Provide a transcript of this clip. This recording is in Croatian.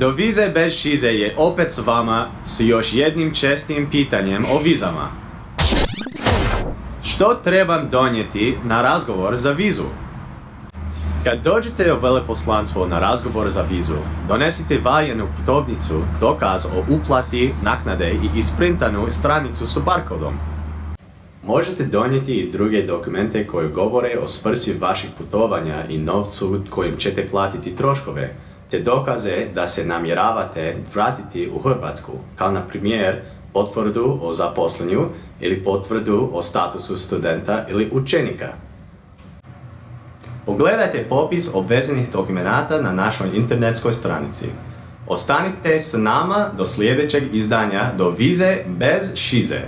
Do vize bez šize je opet s vama s još jednim čestim pitanjem o vizama. Što trebam donijeti na razgovor za vizu? Kad dođete u veleposlanstvo na razgovor za vizu, donesite valjanu putovnicu, dokaz o uplati naknade i isprintanu stranicu s barkodom. Možete donijeti i druge dokumente koji govore o svrsi vaših putovanja i novcu kojim ćete platiti troškove, te dokaze da se namjeravate vratiti u Hrvatsku, kao na primjer potvrdu o zaposlenju ili potvrdu o statusu studenta ili učenika. Pogledajte popis obvezanih dokumenata na našoj internetskoj stranici. Ostanite s nama do sljedećeg izdanja Do vize bez šize.